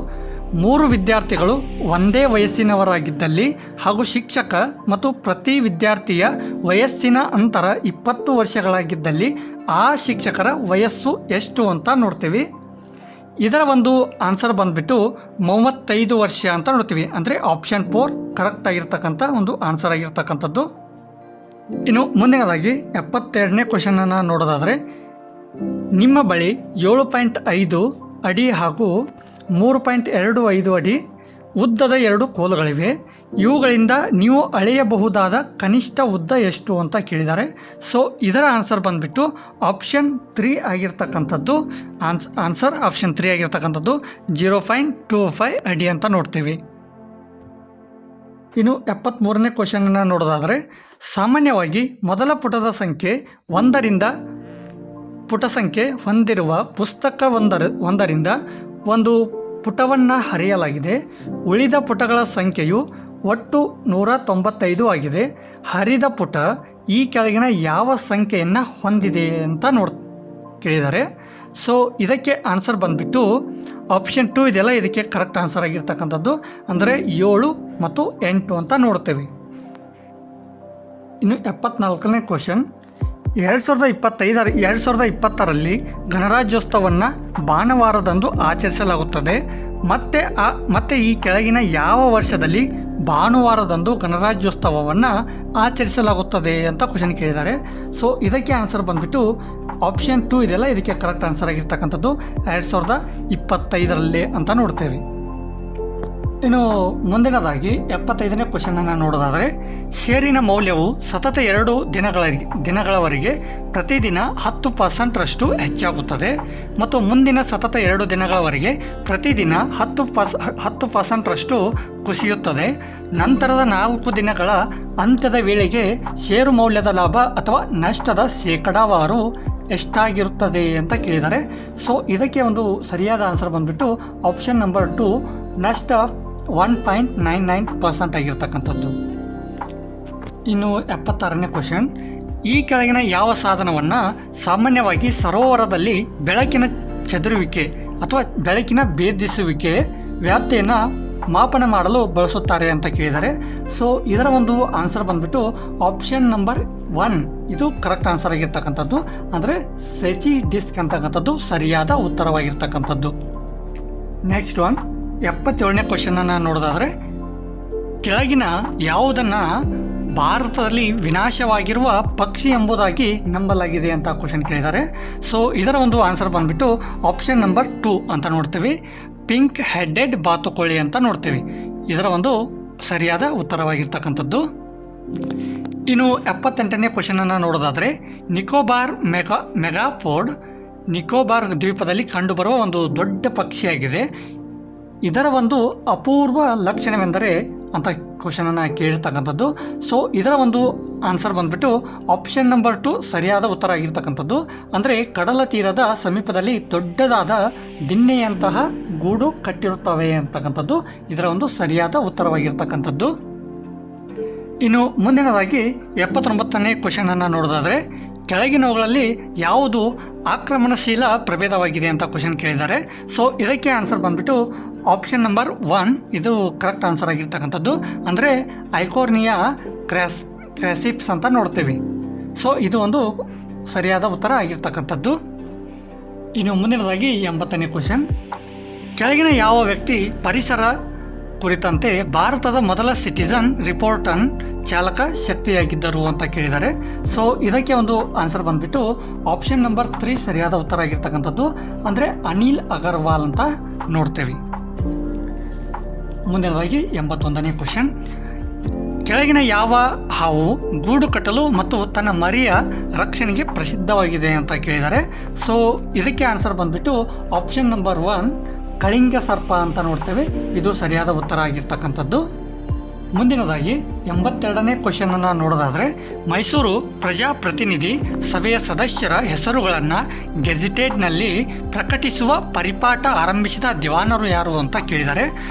3 ವಿದ್ಯಾರ್ಥಿಗಳು ಒಂದೇ ವಯಸ್ಸಿನವರಾಗಿದ್ದಲ್ಲಿ ಹಾಗೂ ಶಿಕ್ಷಕ ಮತ್ತು ಪ್ರತಿ ವಿದ್ಯಾರ್ಥಿಯ ವಯಸ್ಸಿನ ಅಂತರ 20 ವರ್ಷಗಳಾಗಿದ್ದಲ್ಲಿ ಆ ಶಿಕ್ಷಕರ ವಯಸ್ಸು ಎಷ್ಟು ಅಂತ ನೋಡ್ತೀವಿ. ಇದರ ಒಂದು ಆನ್ಸರ್ ಬಂದುಬಿಟ್ಟು 35 ವರ್ಷ ಅಂತ ನೋಡ್ತೀವಿ. ಅಂದರೆ ಆಪ್ಷನ್ 4 ಕರೆಕ್ಟ್ ಆಗಿರ್ತಕ್ಕಂಥ ಒಂದು ಆನ್ಸರ್ ಆಗಿರ್ತಕ್ಕಂಥದ್ದು. ಇನ್ನು ಮುಂದಿನದಾಗಿ 72ನೇ ಕ್ವಶನನ್ನು ನೋಡೋದಾದರೆ, ನಿಮ್ಮ ಬಳಿ 7.5 ಅಡಿ ಹಾಗೂ 3.25 ಅಡಿ ಉದ್ದದ 2 ಕೋಲುಗಳಿವೆ. ಇವುಗಳಿಂದ ನೀವು ಅಳೆಯಬಹುದಾದ ಕನಿಷ್ಠ ಉದ್ದ ಎಷ್ಟು ಅಂತ ಕೇಳಿದ್ದಾರೆ. ಸೊ ಇದರ ಆನ್ಸರ್ ಬಂದುಬಿಟ್ಟು ಆಪ್ಷನ್ 3 ಆಗಿರ್ತಕ್ಕಂಥದ್ದು. ಆನ್ಸರ್ ಆಪ್ಷನ್ 3 ಆಗಿರ್ತಕ್ಕಂಥದ್ದು 0.25 ಅಡಿ ಅಂತ ನೋಡ್ತೀವಿ. ಇನ್ನು 73ನೇ ಕ್ವಶನನ್ನು ನೋಡೋದಾದರೆ, ಸಾಮಾನ್ಯವಾಗಿ ಮೊದಲ ಪುಟದ ಸಂಖ್ಯೆ 1ರಿಂದ ಪುಟ ಸಂಖ್ಯೆ ಹೊಂದಿರುವ ಪುಸ್ತಕ ಒಂದರಿಂದ ಒಂದು ಪುಟವನ್ನು ಹರಿಯಲಾಗಿದೆ. ಉಳಿದ ಪುಟಗಳ ಸಂಖ್ಯೆಯು ಒಟ್ಟು 195 ಆಗಿದೆ. ಹರಿದ ಪುಟ ಈ ಕೆಳಗಿನ ಯಾವ ಸಂಖ್ಯೆಯನ್ನು ಹೊಂದಿದೆ ಅಂತ ಕೇಳಿದ್ದಾರೆ. ಸೊ ಇದಕ್ಕೆ ಆನ್ಸರ್ ಬಂದುಬಿಟ್ಟು ಆಪ್ಷನ್ 2 ಇದೆಲ್ಲ ಇದಕ್ಕೆ ಕರೆಕ್ಟ್ ಆನ್ಸರ್ ಆಗಿರ್ತಕ್ಕಂಥದ್ದು. ಅಂದರೆ 7 ಮತ್ತು 8 ಅಂತ ನೋಡ್ತೇವೆ. ಇನ್ನು 74ನೇ ಕ್ವಶನ್. 2020ರಲ್ಲಿ ಗಣರಾಜ್ಯೋತ್ಸವವನ್ನು ಭಾನುವಾರದಂದು ಆಚರಿಸಲಾಗುತ್ತದೆ. ಮತ್ತೆ ಈ ಕೆಳಗಿನ ಯಾವ ವರ್ಷದಲ್ಲಿ ಭಾನುವಾರದಂದು ಗಣರಾಜ್ಯೋತ್ಸವವನ್ನು ಆಚರಿಸಲಾಗುತ್ತದೆ ಅಂತ ಕ್ವಶನ್ ಕೇಳಿದ್ದಾರೆ. ಸೊ ಇದಕ್ಕೆ ಆನ್ಸರ್ ಬಂದುಬಿಟ್ಟು ಆಪ್ಷನ್ 2 ಇದೆಲ್ಲ ಇದಕ್ಕೆ ಕರೆಕ್ಟ್ ಆನ್ಸರ್ ಆಗಿರ್ತಕ್ಕಂಥದ್ದು 2025ರಲ್ಲಿ ಅಂತ ನೋಡ್ತೇವೆ. ಇನ್ನು ಮುಂದಿನದಾಗಿ 75ನೇ ಕ್ವಶನನ್ನು ನೋಡೋದಾದರೆ, ಷೇರಿನ ಮೌಲ್ಯವು ಸತತ 2 ದಿನಗಳವರೆಗೆ ಪ್ರತಿದಿನ 10%ರಷ್ಟು ಹೆಚ್ಚಾಗುತ್ತದೆ ಮತ್ತು ಮುಂದಿನ ಸತತ 2 ದಿನಗಳವರೆಗೆ ಪ್ರತಿದಿನ 10%ರಷ್ಟು ಕುಸಿಯುತ್ತದೆ. ನಂತರದ 4 ದಿನಗಳ ಅಂತ್ಯದ ವೇಳೆಗೆ ಷೇರು ಮೌಲ್ಯದ ಲಾಭ ಅಥವಾ ನಷ್ಟದ ಶೇಕಡಾವಾರು ಎಷ್ಟಾಗಿರುತ್ತದೆ ಅಂತ ಕೇಳಿದ್ದಾರೆ. ಸೊ ಇದಕ್ಕೆ ಒಂದು ಸರಿಯಾದ ಆನ್ಸರ್ ಬಂದುಬಿಟ್ಟು ಆಪ್ಷನ್ ನಂಬರ್ 2 ನಷ್ಟ 1.99% ಆಗಿರ್ತಕ್ಕಂಥದ್ದು. ಇನ್ನು 76ನೇ ಕ್ವಶನ್. ಈ ಕೆಳಗಿನ ಯಾವ ಸಾಧನವನ್ನು ಸಾಮಾನ್ಯವಾಗಿ ಸರೋವರದಲ್ಲಿ ಬೆಳಕಿನ ಚದುರುವಿಕೆ ಅಥವಾ ಬೆಳಕಿನ ಭೇದಿಸುವಿಕೆ ವ್ಯಾಪ್ತಿಯನ್ನು ಮಾಪನ ಮಾಡಲು ಬಳಸುತ್ತಾರೆ ಅಂತ ಕೇಳಿದ್ದಾರೆ. ಸೊ ಇದರ ಒಂದು ಆನ್ಸರ್ ಬಂದುಬಿಟ್ಟು ಆಪ್ಷನ್ ನಂಬರ್ 1 ಇದು ಕರೆಕ್ಟ್ ಆನ್ಸರ್ ಆಗಿರ್ತಕ್ಕಂಥದ್ದು. ಅಂದರೆ ಸೆಚಿ ಡಿಸ್ಕ್ ಅಂತಕ್ಕಂಥದ್ದು ಸರಿಯಾದ ಉತ್ತರವಾಗಿರ್ತಕ್ಕಂಥದ್ದು. ನೆಕ್ಸ್ಟ್ ಒನ್ 77ನೇ ಕ್ವಶನನ್ನು ನೋಡೋದಾದರೆ, ಕೆಳಗಿನ ಯಾವುದನ್ನು ಭಾರತದಲ್ಲಿ ವಿನಾಶವಾಗಿರುವ ಪಕ್ಷಿ ಎಂಬುದಾಗಿ ನಂಬಲಾಗಿದೆ ಅಂತ ಕ್ವಶನ್ ಕೇಳಿದ್ದಾರೆ. ಸೊ ಇದರ ಒಂದು ಆನ್ಸರ್ ಬಂದುಬಿಟ್ಟು ಆಪ್ಷನ್ ನಂಬರ್ 2 ಅಂತ ನೋಡ್ತೀವಿ. ಪಿಂಕ್ ಹೆಡೆಡ್ ಬಾತುಕೋಳಿ ಅಂತ ನೋಡ್ತೀವಿ. ಇದರ ಒಂದು ಸರಿಯಾದ ಉತ್ತರವಾಗಿರ್ತಕ್ಕಂಥದ್ದು. ಇನ್ನು 78ನೇ ಕ್ವಶನನ್ನು ನೋಡೋದಾದರೆ, ನಿಕೋಬಾರ್ ಮೆಗಾಪೋಡ್ ನಿಕೋಬಾರ್ ದ್ವೀಪದಲ್ಲಿ ಕಂಡುಬರುವ ಒಂದು ದೊಡ್ಡ ಪಕ್ಷಿಯಾಗಿದೆ. ಇದರ ಒಂದು ಅಪೂರ್ವ ಲಕ್ಷಣವೆಂದರೆ ಅಂತ ಕ್ವಶನನ್ನು ಕೇಳಿರ್ತಕ್ಕಂಥದ್ದು. ಸೊ ಇದರ ಒಂದು ಆನ್ಸರ್ ಬಂದುಬಿಟ್ಟು ಆಪ್ಷನ್ ನಂಬರ್ 2 ಸರಿಯಾದ ಉತ್ತರ ಆಗಿರ್ತಕ್ಕಂಥದ್ದು. ಅಂದರೆ ಕಡಲ ತೀರದ ಸಮೀಪದಲ್ಲಿ ದೊಡ್ಡದಾದ ದಿನ್ನೆಯಂತಹ ಗೂಡು ಕಟ್ಟಿರುತ್ತವೆ ಅಂತಕ್ಕಂಥದ್ದು ಇದರ ಒಂದು ಸರಿಯಾದ ಉತ್ತರವಾಗಿರ್ತಕ್ಕಂಥದ್ದು. ಇನ್ನು ಮುಂದಿನದಾಗಿ 79ನೇ ಕ್ವಶನನ್ನು ನೋಡೋದಾದರೆ, ಕೆಳಗಿನವುಗಳಲ್ಲಿ ಯಾವುದು ಆಕ್ರಮಣಶೀಲ ಪ್ರಭೇದವಾಗಿದೆ ಅಂತ ಕ್ವಶನ್ ಕೇಳಿದ್ದಾರೆ. ಸೊ ಇದಕ್ಕೆ ಆನ್ಸರ್ ಬಂದುಬಿಟ್ಟು ಆಪ್ಷನ್ ನಂಬರ್ 1 ಇದು ಕರೆಕ್ಟ್ ಆನ್ಸರ್ ಆಗಿರ್ತಕ್ಕಂಥದ್ದು. ಅಂದರೆ ಐಕೋರ್ನಿಯಾ ಕ್ರ್ಯಾಸಿಪ್ಸ್ ಅಂತ ನೋಡ್ತೀವಿ. ಸೊ ಇದು ಒಂದು ಸರಿಯಾದ ಉತ್ತರ ಆಗಿರ್ತಕ್ಕಂಥದ್ದು. ಇನ್ನು ಮುಂದಿನದಾಗಿ 80ನೇ ಕ್ವಶನ್. ಕೆಳಗಿನ ಯಾವ ವ್ಯಕ್ತಿ ಪರಿಸರ ಕುರಿತಂತೆ ಭಾರತದ ಮೊದಲ ಸಿಟಿಜನ್ ರಿಪೋರ್ಟನ್ ಚಾಲಕ ಶಕ್ತಿಯಾಗಿದ್ದರು ಅಂತ ಕೇಳಿದ್ದಾರೆ. ಸೊ ಇದಕ್ಕೆ ಒಂದು ಆನ್ಸರ್ ಬಂದುಬಿಟ್ಟು ಆಪ್ಷನ್ ನಂಬರ್ 3 ಸರಿಯಾದ ಉತ್ತರ ಆಗಿರ್ತಕ್ಕಂಥದ್ದು. ಅಂದರೆ ಅನಿಲ್ ಅಗರ್ವಾಲ್ ಅಂತ ನೋಡ್ತೇವೆ. ಮುಂದಿನದಾಗಿ 81ನೇ ಕ್ವಶನ್. ಕೆಳಗಿನ ಯಾವ ಹಾವು ಗೂಡು ಕಟ್ಟಲು ಮತ್ತು ತನ್ನ ಮರಿಯ ರಕ್ಷಣೆಗೆ ಪ್ರಸಿದ್ಧವಾಗಿದೆ ಅಂತ ಕೇಳಿದ್ದಾರೆ. ಸೊ ಇದಕ್ಕೆ ಆನ್ಸರ್ ಬಂದುಬಿಟ್ಟು ಆಪ್ಷನ್ ನಂಬರ್ 1 ಕಳಿಂಗ ಸರ್ಪ ಅಂತ ನೋಡ್ತೇವೆ. ಇದು ಸರಿಯಾದ ಉತ್ತರ ಆಗಿರ್ತಕ್ಕಂಥದ್ದು. ಮುಂದಿನದಾಗಿ 82ನೇ ಕ್ವಶನನ್ನು ನೋಡೋದಾದರೆ ಮೈಸೂರು ಪ್ರಜಾಪ್ರತಿನಿಧಿ ಸಭೆಯ ಸದಸ್ಯರ ಹೆಸರುಗಳನ್ನು ಗೆಜೆಟೆಡ್ನಲ್ಲಿ ಪ್ರಕಟಿಸುವ ಪರಿಪಾಠ ಆರಂಭಿಸಿದ ದಿವಾನರು ಯಾರು ಅಂತ ಕೇಳಿದ್ದಾರೆ.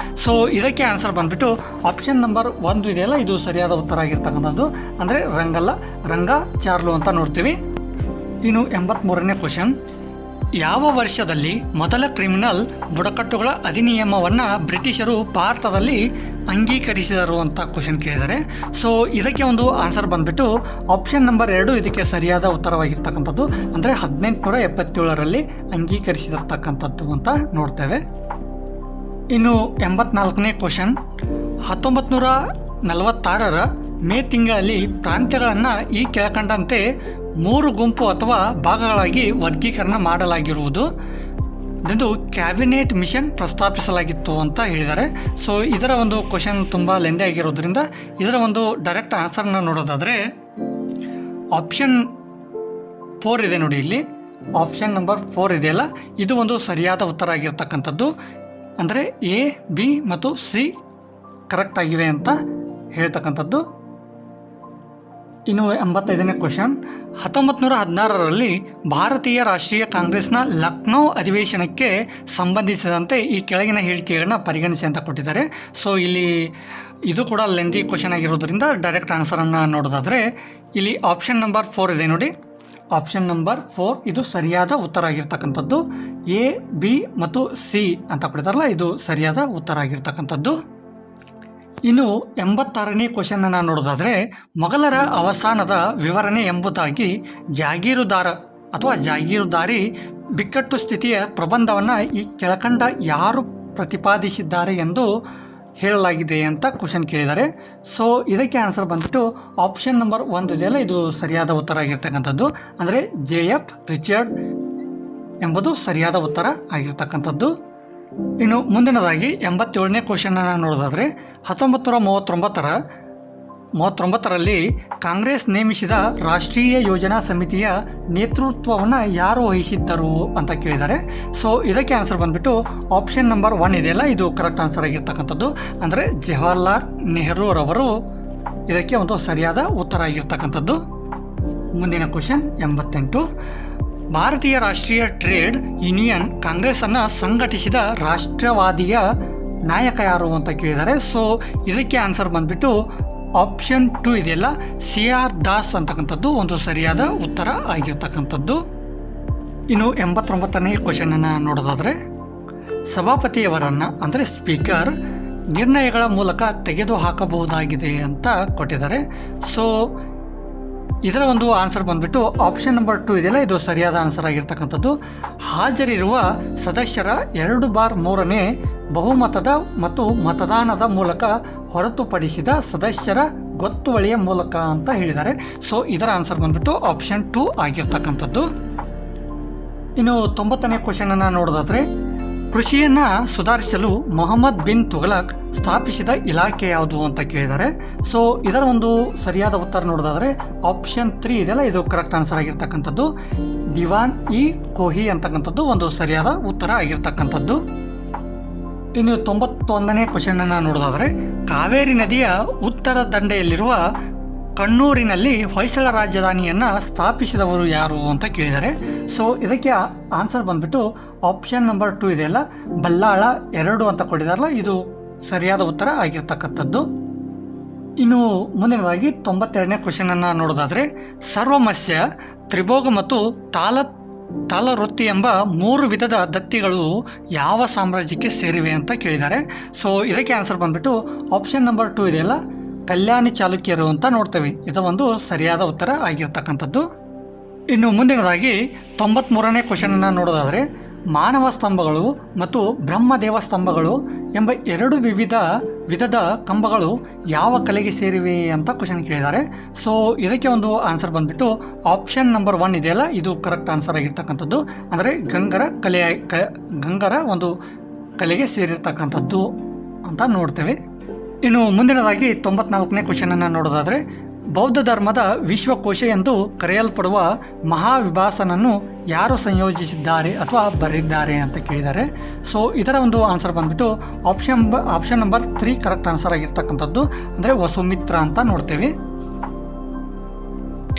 ಸೊ ಇದಕ್ಕೆ ಆನ್ಸರ್ ಬಂದುಬಿಟ್ಟು ಆಪ್ಷನ್ ನಂಬರ್ 1 ಇದೆಯಲ್ಲ, ಇದು ಸರಿಯಾದ ಉತ್ತರ ಆಗಿರ್ತಕ್ಕಂಥದ್ದು. ಅಂದರೆ ರಂಗಾಚಾರ್ಲು ಅಂತ ನೋಡ್ತೀವಿ. ಇನ್ನು 83ನೇ ಕ್ವಶನ್, ಯಾವ ವರ್ಷದಲ್ಲಿ ಮೊದಲ ಕ್ರಿಮಿನಲ್ ಬುಡಕಟ್ಟುಗಳ ಅಧಿನಿಯಮವನ್ನು ಬ್ರಿಟಿಷರು ಭಾರತದಲ್ಲಿ ಅಂಗೀಕರಿಸಿದರು ಅಂತ ಕ್ವಶನ್ ಕೇಳಿದ್ದಾರೆ. ಸೊ ಇದಕ್ಕೆ ಒಂದು ಆನ್ಸರ್ ಬಂದುಬಿಟ್ಟು ಆಪ್ಷನ್ ನಂಬರ್ 2 ಇದಕ್ಕೆ ಸರಿಯಾದ ಉತ್ತರವಾಗಿರ್ತಕ್ಕಂಥದ್ದು. ಅಂದರೆ 1877ರಲ್ಲಿ ಅಂಗೀಕರಿಸಿರ್ತಕ್ಕಂಥದ್ದು ಅಂತ ನೋಡ್ತೇವೆ. ಇನ್ನು 84ನೇ ಕ್ವಶನ್, 1946ರ ಮೇ ತಿಂಗಳಲ್ಲಿ ಪ್ರಾಂತ್ಯಗಳನ್ನು ಈ ಕೆಳಕಂಡಂತೆ 3 ಗುಂಪು ಅಥವಾ ಭಾಗಗಳಾಗಿ ವರ್ಗೀಕರಣ ಮಾಡಲಾಗಿರುವುದು ಎಂದು ಕ್ಯಾಬಿನೆಟ್ ಮಿಷನ್ ಪ್ರಸ್ತಾಪಿಸಲಾಗಿತ್ತು ಅಂತ ಹೇಳಿದ್ದಾರೆ. ಸೊ ಇದರ ಒಂದು ಕ್ವಶನ್ ತುಂಬ ಲೆಂದಿ ಆಗಿರೋದ್ರಿಂದ ಇದರ ಒಂದು ಡೈರೆಕ್ಟ್ ಆನ್ಸರ್ನ ನೋಡೋದಾದರೆ ಆಪ್ಷನ್ 4 ಇದೆ ನೋಡಿ, ಇಲ್ಲಿ ಆಪ್ಷನ್ ನಂಬರ್ 4 ಇದೆಯಲ್ಲ, ಇದು ಒಂದು ಸರಿಯಾದ ಉತ್ತರ ಆಗಿರ್ತಕ್ಕಂಥದ್ದು. ಅಂದರೆ A, B ಮತ್ತು C ಕರೆಕ್ಟ್ ಆಗಿವೆ ಅಂತ ಹೇಳ್ತಕ್ಕಂಥದ್ದು. ಇನ್ನು 85ನೇ ಕ್ವಶನ್, 1916ರಲ್ಲಿ ಭಾರತೀಯ ರಾಷ್ಟ್ರೀಯ ಕಾಂಗ್ರೆಸ್ನ ಲಕ್ನೋ ಅಧಿವೇಶನಕ್ಕೆ ಸಂಬಂಧಿಸಿದಂತೆ ಈ ಕೆಳಗಿನ ಹೇಳಿಕೆಗಳನ್ನ ಪರಿಗಣಿಸಿ ಅಂತ ಕೊಟ್ಟಿದ್ದಾರೆ. ಸೊ ಇಲ್ಲಿ ಇದು ಕೂಡ ಲೆಂದಿ ಕ್ವಶನ್ ಆಗಿರೋದ್ರಿಂದ ಡೈರೆಕ್ಟ್ ಆನ್ಸರನ್ನು ನೋಡೋದಾದರೆ ಇಲ್ಲಿ ಆಪ್ಷನ್ ನಂಬರ್ 4 ಇದೆ ನೋಡಿ, ಆಪ್ಷನ್ ನಂಬರ್ 4 ಇದು ಸರಿಯಾದ ಉತ್ತರ ಆಗಿರ್ತಕ್ಕಂಥದ್ದು. A, B ಮತ್ತು C ಅಂತ ಕೊಟ್ಟಿದ್ದಾರಲ್ಲ, ಇದು ಸರಿಯಾದ ಉತ್ತರ ಆಗಿರ್ತಕ್ಕಂಥದ್ದು. ಇನ್ನು 86ನೇ ಕ್ವಶನನ್ನು ನೋಡೋದಾದರೆ ಮೊಘಲರ ಅವಸಾನದ ವಿವರಣೆ ಎಂಬುದಾಗಿ ಜಾಗೀರುದಾರ ಅಥವಾ ಜಾಗೀರುದಾರಿ ಬಿಕ್ಕಟ್ಟು ಸ್ಥಿತಿಯ ಪ್ರಬಂಧವನ್ನು ಈ ಕೆಳಕಂಡ ಯಾರು ಪ್ರತಿಪಾದಿಸಿದ್ದಾರೆ ಎಂದು ಹೇಳಲಾಗಿದೆ ಅಂತ ಕ್ವಶನ್ ಕೇಳಿದ್ದಾರೆ. ಸೊ ಇದಕ್ಕೆ ಆನ್ಸರ್ ಬಂದ್ಬಿಟ್ಟು ಆಪ್ಷನ್ ನಂಬರ್ 1 ಇದೆಯಲ್ಲ, ಇದು ಸರಿಯಾದ ಉತ್ತರ ಆಗಿರ್ತಕ್ಕಂಥದ್ದು. ಅಂದರೆ JF ರಿಚರ್ಡ್ ಎಂಬುದು ಸರಿಯಾದ ಉತ್ತರ ಆಗಿರ್ತಕ್ಕಂಥದ್ದು. ಇನ್ನು ಮುಂದಿನದಾಗಿ 87ನೇ ಕ್ವಶನನ್ನು ನೋಡೋದಾದರೆ 1939ರಲ್ಲಿ ಕಾಂಗ್ರೆಸ್ ನೇಮಿಸಿದ ರಾಷ್ಟ್ರೀಯ ಯೋಜನಾ ಸಮಿತಿಯ ನೇತೃತ್ವವನ್ನು ಯಾರು ವಹಿಸಿದ್ದರು ಅಂತ ಕೇಳಿದ್ದಾರೆ. ಸೊ ಇದಕ್ಕೆ ಆನ್ಸರ್ ಬಂದುಬಿಟ್ಟು ಆಪ್ಷನ್ ನಂಬರ್ 1 ಇದೆಯಲ್ಲ, ಇದು ಕರೆಕ್ಟ್ ಆನ್ಸರ್ ಆಗಿರ್ತಕ್ಕಂಥದ್ದು. ಅಂದರೆ ಜವಾಹರ್ಲಾಲ್ ನೆಹರೂರವರು ಇದಕ್ಕೆ ಒಂದು ಸರಿಯಾದ ಉತ್ತರ ಆಗಿರ್ತಕ್ಕಂಥದ್ದು. ಮುಂದಿನ ಕ್ವಶನ್ 88, ಭಾರತೀಯ ರಾಷ್ಟ್ರೀಯ ಟ್ರೇಡ್ ಯೂನಿಯನ್ ಕಾಂಗ್ರೆಸ್ಸನ್ನು ಸಂಘಟಿಸಿದ ರಾಷ್ಟ್ರವಾದಿಯ ನಾಯಕ ಯಾರು ಅಂತ ಕೇಳಿದ್ದಾರೆ. ಸೊ ಇದಕ್ಕೆ ಆನ್ಸರ್ ಬಂದುಬಿಟ್ಟು ಆಪ್ಷನ್ 2 ಇದೆಯಲ್ಲ, CR ದಾಸ್ ಅಂತಕ್ಕಂಥದ್ದು ಒಂದು ಸರಿಯಾದ ಉತ್ತರ ಆಗಿರ್ತಕ್ಕಂಥದ್ದು. ಇನ್ನು 89ನೇ ಕ್ವಶನನ್ನು ನೋಡೋದಾದರೆ ಸಭಾಪತಿಯವರನ್ನು ಅಂದರೆ ಸ್ಪೀಕರ್ ನಿರ್ಣಯಗಳ ಮೂಲಕ ತೆಗೆದುಹಾಕಬಹುದಾಗಿದೆ ಅಂತ ಕೊಟ್ಟಿದ್ದಾರೆ. ಸೊ ಇದರ ಒಂದು ಆನ್ಸರ್ ಬಂದುಬಿಟ್ಟು ಆಪ್ಷನ್ ನಂಬರ್ 2 ಇದೆಯಲ್ಲ, ಇದು ಸರಿಯಾದ ಆನ್ಸರ್ ಆಗಿರ್ತಕ್ಕಂಥದ್ದು. ಹಾಜರಿರುವ ಸದಸ್ಯರ 2/3ನೇ ಬಹುಮತದ ಮತ್ತು ಮತದಾನದ ಮೂಲಕ ಹೊರತುಪಡಿಸಿದ ಸದಸ್ಯರ ಗೊತ್ತುವಳಿಯ ಮೂಲಕ ಅಂತ ಹೇಳಿದ್ದಾರೆ. ಸೊ ಇದರ ಆನ್ಸರ್ ಬಂದುಬಿಟ್ಟು ಆಪ್ಷನ್ 2 ಆಗಿರ್ತಕ್ಕಂಥದ್ದು. ಇನ್ನು 90ನೇ ಕ್ವಶನನ್ನು ನೋಡೋದಾದರೆ ಕೃಷಿಯನ್ನು ಸುಧಾರಿಸಲು ಮೊಹಮ್ಮದ್ ಬಿನ್ ತುಘಲಕ್ ಸ್ಥಾಪಿಸಿದ ಇಲಾಖೆ ಯಾವುದು ಅಂತ ಕೇಳಿದ್ದಾರೆ. ಸೊ ಇದರ ಒಂದು ಸರಿಯಾದ ಉತ್ತರ ನೋಡೋದಾದರೆ ಆಪ್ಷನ್ 3 ಇದೆಯಲ್ಲ, ಇದು ಕರೆಕ್ಟ್ ಆನ್ಸರ್ ಆಗಿರ್ತಕ್ಕಂಥದ್ದು. ದಿವಾನ್-ಇ-ಕೋಹಿ ಅಂತಕ್ಕಂಥದ್ದು ಒಂದು ಸರಿಯಾದ ಉತ್ತರ ಆಗಿರ್ತಕ್ಕಂಥದ್ದು. ಇನ್ನು 91ನೇ ಕ್ವಶನನ್ನು ನೋಡೋದಾದರೆ ಕಾವೇರಿ ನದಿಯ ಉತ್ತರ ದಂಡೆಯಲ್ಲಿರುವ ಕಣ್ಣೂರಿನಲ್ಲಿ ಹೊಯ್ಸಳ ರಾಜಧಾನಿಯನ್ನು ಸ್ಥಾಪಿಸಿದವರು ಯಾರು ಅಂತ ಕೇಳಿದ್ದಾರೆ. ಸೊ ಇದಕ್ಕೆ ಆನ್ಸರ್ ಬಂದುಬಿಟ್ಟು ಆಪ್ಷನ್ ನಂಬರ್ 2 ಇದೆಯಲ್ಲ, ಬಲ್ಲಾಳ 2 ಅಂತ ಕೊಟ್ಟಿದ್ದಾರಲ್ಲ, ಇದು ಸರಿಯಾದ ಉತ್ತರ ಆಗಿರ್ತಕ್ಕಂಥದ್ದು. ಇನ್ನು ಮುಂದಿನದಾಗಿ 92ನೇ ಕ್ವಶನನ್ನು ನೋಡೋದಾದರೆ ಸರ್ವಮಸ್ಯ, ತ್ರಿಭೋಗ ಮತ್ತು ತಾಳವೃತ್ತಿ ಎಂಬ 3 ವಿಧದ ದತ್ತಿಗಳು ಯಾವ ಸಾಮ್ರಾಜ್ಯಕ್ಕೆ ಸೇರಿವೆ ಅಂತ ಕೇಳಿದ್ದಾರೆ. ಸೊ ಇದಕ್ಕೆ ಆನ್ಸರ್ ಬಂದುಬಿಟ್ಟು ಆಪ್ಷನ್ ನಂಬರ್ 2 ಇದೆಯಲ್ಲ, ಕಲ್ಯಾಣಿ ಚಾಲುಕ್ಯರು ಅಂತ ನೋಡ್ತೇವೆ. ಇದು ಒಂದು ಸರಿಯಾದ ಉತ್ತರ ಆಗಿರ್ತಕ್ಕಂಥದ್ದು. ಇನ್ನು ಮುಂದಿನದಾಗಿ 93ನೇ ಕ್ವಶನನ್ನು ನೋಡೋದಾದರೆ ಮಾನವ ಸ್ತಂಭಗಳು ಮತ್ತು ಬ್ರಹ್ಮದೇವ ಸ್ತಂಭಗಳು ಎಂಬ 2 ವಿಧದ ಕಂಬಗಳು ಯಾವ ಕಲೆಗೆ ಸೇರಿವೆ ಅಂತ ಕ್ವಶನ್ ಕೇಳಿದ್ದಾರೆ. ಸೊ ಇದಕ್ಕೆ ಒಂದು ಆನ್ಸರ್ ಬಂದುಬಿಟ್ಟು ಆಪ್ಷನ್ ನಂಬರ್ 1 ಇದೆಯಲ್ಲ, ಇದು ಕರೆಕ್ಟ್ ಆನ್ಸರ್ ಆಗಿರ್ತಕ್ಕಂಥದ್ದು. ಅಂದರೆ ಗಂಗರ ಒಂದು ಕಲೆಗೆ ಸೇರಿರ್ತಕ್ಕಂಥದ್ದು ಅಂತ ನೋಡ್ತೇವೆ. ಇನ್ನು ಮುಂದಿನದಾಗಿ 94ನೇ ಕ್ವಶನನ್ನು ನೋಡೋದಾದರೆ ಬೌದ್ಧ ಧರ್ಮದ ವಿಶ್ವಕೋಶ ಎಂದು ಕರೆಯಲ್ಪಡುವ ಮಹಾವಿಭಾಸನನ್ನು ಯಾರು ಸಂಯೋಜಿಸಿದ್ದಾರೆ ಅಥವಾ ಬರೆದಿದ್ದಾರೆ ಅಂತ ಕೇಳಿದ್ದಾರೆ. ಸೊ ಇದರ ಒಂದು ಆನ್ಸರ್ ಬಂದ್ಬಿಟ್ಟು ಆಪ್ಷನ್ ನಂಬರ್ 3 ಕರೆಕ್ಟ್ ಆನ್ಸರ್ ಆಗಿರ್ತಕ್ಕಂಥದ್ದು, ಅಂದರೆ ವಸುಮಿತ್ರ ಅಂತ ನೋಡ್ತೇವೆ.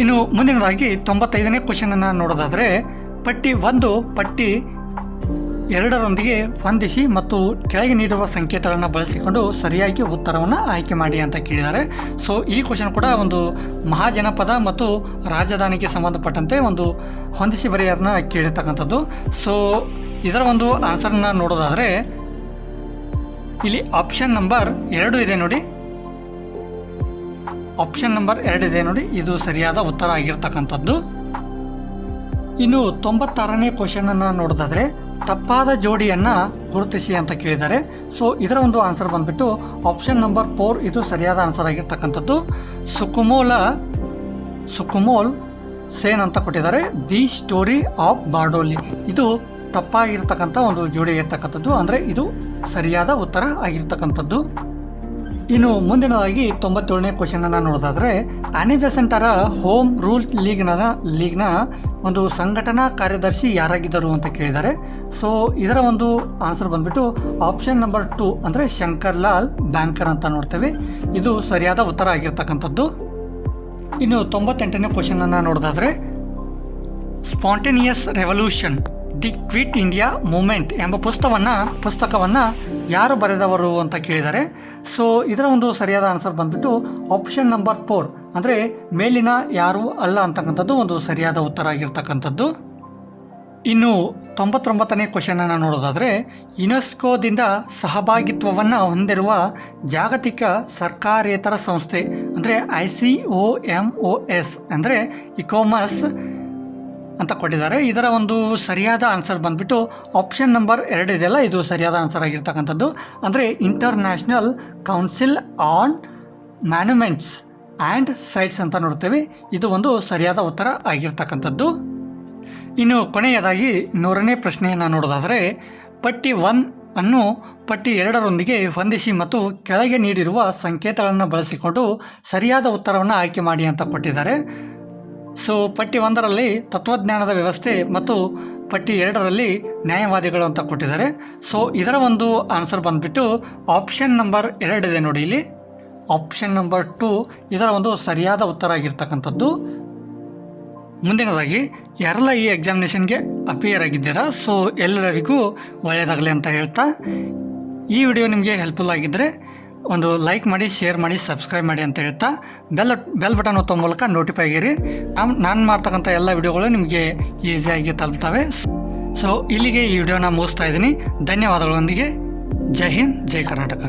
ಇನ್ನು ಮುಂದಿನದಾಗಿ 95ನೇ ಕ್ವಶನನ್ನು ನೋಡೋದಾದರೆ ಪಟ್ಟಿ 1 ಪಟ್ಟಿ 2ರೊಂದಿಗೆ ಹೊಂದಿಸಿ ಮತ್ತು ಕೆಳಗೆ ನೀಡಿರುವ ಸಂಕೇತಗಳನ್ನು ಬಳಸಿಕೊಂಡು ಸರಿಯಾಗಿ ಉತ್ತರವನ್ನು ಆಯ್ಕೆ ಮಾಡಿ ಅಂತ ಕೇಳಿದ್ದಾರೆ. ಸೊ ಈ ಕ್ವಶನ್ ಕೂಡ ಒಂದು ಮಹಾಜನಪದ ಮತ್ತು ರಾಜಧಾನಿಗೆ ಸಂಬಂಧಪಟ್ಟಂತೆ ಒಂದು ಹೊಂದಿಸಿ ಬರೆಯೋದನ್ನ ಕೇಳಿರ್ತಕ್ಕಂಥದ್ದು. ಸೊ ಇದರ ಒಂದು ಆನ್ಸರ್ನ ನೋಡೋದಾದರೆ ಇಲ್ಲಿ ಆಪ್ಷನ್ ನಂಬರ್ 2 ಇದೆ ನೋಡಿ. ಆಪ್ಷನ್ ನಂಬರ್ 2 ಇದೆ ನೋಡಿ, ಇದು ಸರಿಯಾದ ಉತ್ತರ ಆಗಿರ್ತಕ್ಕಂಥದ್ದು. ಇನ್ನು 96ನೇ ಕ್ವಶನನ್ನು ನೋಡೋದಾದರೆ ತಪ್ಪಾದ ಜೋಡಿಯನ್ನು ಗುರುತಿಸಿ ಅಂತ ಕೇಳಿದ್ದಾರೆ. ಸೊ ಇದರ ಒಂದು ಆನ್ಸರ್ ಬಂದ್ಬಿಟ್ಟು ಆಪ್ಷನ್ ನಂಬರ್ 4 ಇದು ಸರಿಯಾದ ಆನ್ಸರ್ ಆಗಿರ್ತಕ್ಕಂಥದ್ದು. ಸುಕುಮೋಲ್ ಸೇನ್ ಅಂತ ಕೊಟ್ಟಿದ್ದಾರೆ. ದಿ ಸ್ಟೋರಿ ಆಫ್ ಬಾರ್ಡೋಲಿ ಇದು ತಪ್ಪಾಗಿರ್ತಕ್ಕಂಥ ಒಂದು ಜೋಡಿ ಇರ್ತಕ್ಕಂಥದ್ದು, ಅಂದರೆ ಇದು ಸರಿಯಾದ ಉತ್ತರ ಆಗಿರ್ತಕ್ಕಂಥದ್ದು. ಇನ್ನು ಮುಂದಿನದಾಗಿ 97ನೇ ಕ್ವಶನನ್ನು ನೋಡೋದಾದರೆ ಆನಿ ಬೆಸೆಂಟರ ಹೋಮ್ ರೂಲ್ ಲೀಗ್ನ ಒಂದು ಸಂಘಟನಾ ಕಾರ್ಯದರ್ಶಿ ಯಾರಾಗಿದ್ದರು ಅಂತ ಕೇಳಿದ್ದಾರೆ. ಸೊ ಇದರ ಒಂದು ಆನ್ಸರ್ ಬಂದ್ಬಿಟ್ಟು ಆಪ್ಷನ್ ನಂಬರ್ 2 ಅಂದರೆ ಶಂಕರ್ ಲಾಲ್ ಬ್ಯಾಂಕರ್ ಅಂತ ನೋಡ್ತೇವೆ. ಇದು ಸರಿಯಾದ ಉತ್ತರ ಆಗಿರ್ತಕ್ಕಂಥದ್ದು. ಇನ್ನು 98ನೇ ಕ್ವಶನನ್ನು ನೋಡೋದಾದರೆ spontaneous revolution the quit India movement ಎಂಬ ಪುಸ್ತಕವನ್ನು ಯಾರು ಬರೆದವರು ಅಂತ ಕೇಳಿದ್ದಾರೆ. ಸೊ ಇದರ ಒಂದು ಸರಿಯಾದ ಆನ್ಸರ್ ಬಂದ್ಬಿಟ್ಟು ಆಪ್ಷನ್ ನಂಬರ್ 4 ಅಂದರೆ ಮೇಲಿನ ಯಾರು ಅಲ್ಲ ಅಂತಕ್ಕಂಥದ್ದು ಒಂದು ಸರಿಯಾದ ಉತ್ತರ ಆಗಿರ್ತಕ್ಕಂಥದ್ದು. ಇನ್ನು 99ನೇ ಕ್ವಶನನ್ನು ನೋಡೋದಾದರೆ ಯುನೆಸ್ಕೋದಿಂದ ಸಹಭಾಗಿತ್ವವನ್ನು ಹೊಂದಿರುವ ಜಾಗತಿಕ ಸರ್ಕಾರೇತರ ಸಂಸ್ಥೆ ಅಂದರೆ ICOMOS ಅಂದರೆ ಇಕೋಮಸ್ ಅಂತ ಕೊಟ್ಟಿದ್ದಾರೆ. ಇದರ ಒಂದು ಸರಿಯಾದ ಆನ್ಸರ್ ಬಂದ್ಬಿಟ್ಟು ಆಪ್ಷನ್ ನಂಬರ್ 2 ಇದೆಯಲ್ಲ, ಇದು ಸರಿಯಾದ ಆನ್ಸರ್ ಆಗಿರ್ತಕ್ಕಂಥದ್ದು. ಅಂದರೆ international council on monuments and sites ಅಂತ ನೋಡ್ತೇವೆ. ಇದು ಒಂದು ಸರಿಯಾದ ಉತ್ತರ ಆಗಿರ್ತಕ್ಕಂಥದ್ದು. ಇನ್ನು ಕೊನೆಯದಾಗಿ 100ನೇ ಪ್ರಶ್ನೆಯನ್ನು ನೋಡೋದಾದರೆ ಪಟ್ಟಿ 1 ಅನ್ನು ಪಟ್ಟಿ 2ರೊಂದಿಗೆ ಹೊಂದಿಸಿ ಮತ್ತು ಕೆಳಗೆ ನೀಡಿರುವ ಸಂಕೇತಗಳನ್ನು ಬಳಸಿಕೊಂಡು ಸರಿಯಾದ ಉತ್ತರವನ್ನು ಆಯ್ಕೆ ಮಾಡಿ ಅಂತ ಕೊಟ್ಟಿದ್ದಾರೆ. ಸೊ ಪಟ್ಟಿ 1ರಲ್ಲಿ ತತ್ವಜ್ಞಾನದ ವ್ಯವಸ್ಥೆ ಮತ್ತು ಪಟ್ಟಿ 2ರಲ್ಲಿ ನ್ಯಾಯವಾದಿಗಳು ಅಂತ ಕೊಟ್ಟಿದ್ದಾರೆ. ಸೊ ಇದರ ಒಂದು ಆನ್ಸರ್ ಬಂದುಬಿಟ್ಟು ಆಪ್ಷನ್ ನಂಬರ್ 2 ಇದೆ ನೋಡಿ ಇಲ್ಲಿ, ಆಪ್ಷನ್ ನಂಬರ್ 2 ಇದರ ಒಂದು ಸರಿಯಾದ ಉತ್ತರ ಆಗಿರ್ತಕ್ಕಂಥದ್ದು. ಮುಂದಿನದಾಗಿ ಯಾರೆಲ್ಲ ಈ ಎಕ್ಸಾಮಿನೇಷನ್ಗೆ ಅಪಿಯರ್ ಆಗಿದ್ದೀರಾ, ಸೊ ಎಲ್ಲರಿಗೂ ಒಳ್ಳೆಯದಾಗಲಿ ಅಂತ ಹೇಳ್ತಾ ಈ ವಿಡಿಯೋ ನಿಮಗೆ ಹೆಲ್ಪ್ಫುಲ್ ಆಗಿದ್ದರೆ ಒಂದು ಲೈಕ್ ಮಾಡಿ, ಶೇರ್ ಮಾಡಿ, ಸಬ್ಸ್ಕ್ರೈಬ್ ಮಾಡಿ ಅಂತ ಹೇಳ್ತಾ ಬೆಲ್ ಬಟನ್ ಒತ್ತೋ ಮೂಲಕ ನೋಟಿಫೈ ಆಗಿರಿ. ನಾನು ಮಾಡ್ತಕ್ಕಂಥ ಎಲ್ಲ ವಿಡಿಯೋಗಳು ನಿಮಗೆ ಈಸಿಯಾಗಿ ತಲುಪ್ತವೆ. ಸೊ ಇಲ್ಲಿಗೆ ಈ ವಿಡಿಯೋನ ಮುಗಿಸ್ತಾ ಇದ್ದೀನಿ. ಧನ್ಯವಾದಗಳೊಂದಿಗೆ ಜೈ ಹಿಂದ್, ಜೈ ಕರ್ನಾಟಕ.